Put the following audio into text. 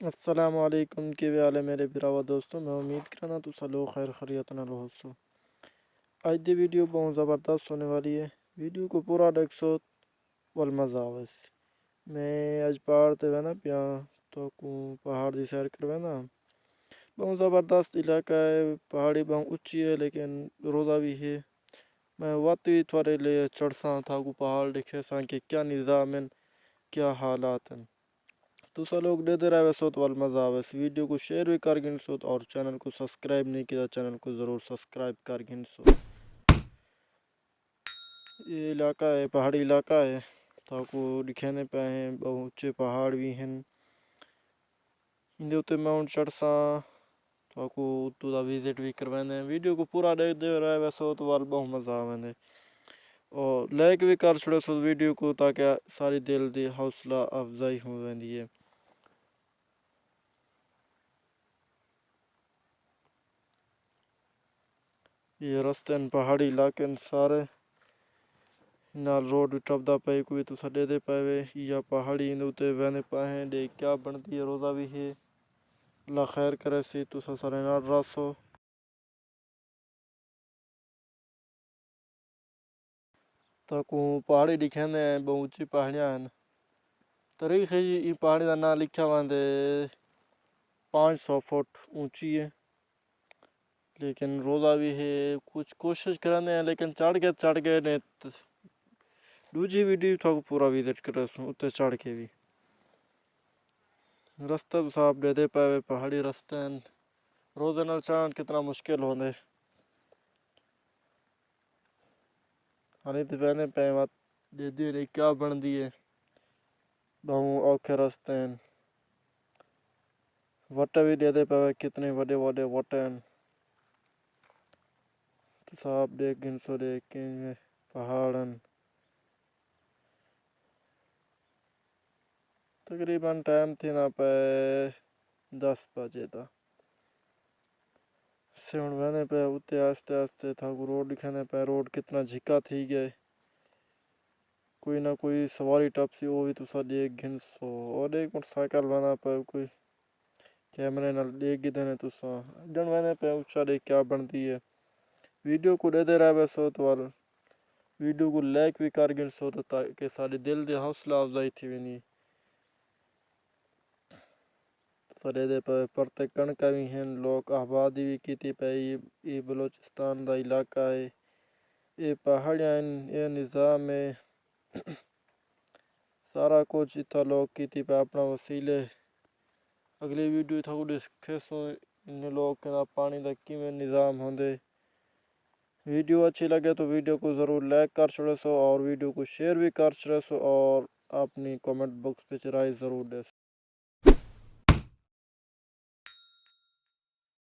السلام علیکم کی حال ہے میرے براوا دوستوں، میں امید کرنا تو سلو خیر خیریت نال ہوسو۔ اج دی ویڈیو بہت زبردست ہونے والی ہے، ویڈیو کو پورا دیکھو والمزہ آوس۔ میں اج پہاڑ تے وینا پیا تو کو پہاڑ دی سیر کروینا، بہت زبردست علاقہ ہے، پہاڑی بہت اونچی ہے لیکن روزہ بھی ہے۔ میں واتی تھوڑے لیے چڑھساں تھا کو پہاڑ دکھے ساں کہ کیا نظام ہیں، کیا حالات ہیں۔ تو لوگ دے دے رہے سوت والمزہ آوس، ویڈیو کو شیئر بھی کر گن سوت اور چینل کو سبسکرائب نہیں کیا چینل کو ضرور سبسکرائب کر گن سوت۔ یہ علاقہ ہے پہاڑی علاقہ ہے، تو کو دکھانے پہ ہیں بہت اونچے پہاڑ بھی ہیں، اندے اتے ماؤنٹ چڑھساں تو کو تو دا وزٹ بھی کروینے۔ ویڈیو کو پورا دیکھ دے رہے سوت وال بہت مزہ آویندے، اور لائک بھی کر چھڑے سو ویڈیو کو تاکہ ساری دل دی حوصلہ افزائی ہو ویندی ہے۔ یہ رستے ہیں پہاڑی علاقے سارے نال روڈ بھی ٹپدا پے کوئی تو سڈے دے پے یا پہاڑی اندے وینے پائیں دے کیا بنتی ہے روزہ بھی ہے۔ اللہ خیر کرے سی تو سارے نال راسو۔ تو کو پہاڑی دکھانے ہیں بہت اونچی پہاڑیاں ہیں، تاریخ ہے یہ پہاڑی کا نام لکھا ہوا ہے 500 فٹ اونچی ہے، لیکن روزہ بھی ہے، کچھ کوشش کرنے ہیں لیکن چڑھ گئے نے دوجی ویڈیو تھا پورا وزٹ کرے سوں اتنے چڑھ کے بھی۔ رستہ تو صاف دے دے پائے پہاڑی رستے ہیں، روزے نال چڑھن کتنا مشکل ہوندے، ہانی تو پہنے پہ وات دے دی رہی کیا بن دی ہے، بہت اوکھے رستے ہیں، وٹے بھی دے دے پائے کتنے وڈے وڈے وٹے ہیں، تو صاف دیکھ گن سو دیکھ کے پہاڑ ہیں۔ تقریباً ٹائم تھی نا پہ 10 بجے دا سیون وینے پہ اتے آستے آستے تھا کو روڈ دکھانے پہ روڈ کتنا جھکا تھی گئے، کوئی نہ کوئی سواری ٹپ سی وہ بھی تو سا دیکھ گھن سو، اور ایک موٹر سائیکل بنا پہ کوئی کیمرے نال دیکھ گی دینے تو سا جن وینے پہ اچھا دیکھ کیا بنتی ہے۔ ویڈیو کو دے دے رہے بے سوت وال ویڈیو کو لائک بھی کر گن سو تاکہ سارے دل دی حوصلہ افزائی تھی وینی۔ سارے دے پہ پرتے کنکا بھی ہیں، لوگ آبادی بھی کیتی پہ، یہ بلوچستان دا علاقہ ہے، یہ پہاڑیاں ہیں، یہ نظام ہے، سارا کچھ اتھا لوگ کیتی پہ اپنا وسیلے۔ اگلی ویڈیو تھا کو ڈسکے سو ان لوگ کے پانی دا کی میں نظام ہوندے۔ ویڈیو اچھی لگے تو ویڈیو کو ضرور لائک کر چھوڑے سو اور ویڈیو کو شیئر بھی کر چھوڑے سو اور اپنی کمنٹ باکس پہ رائے ضرور دے سو۔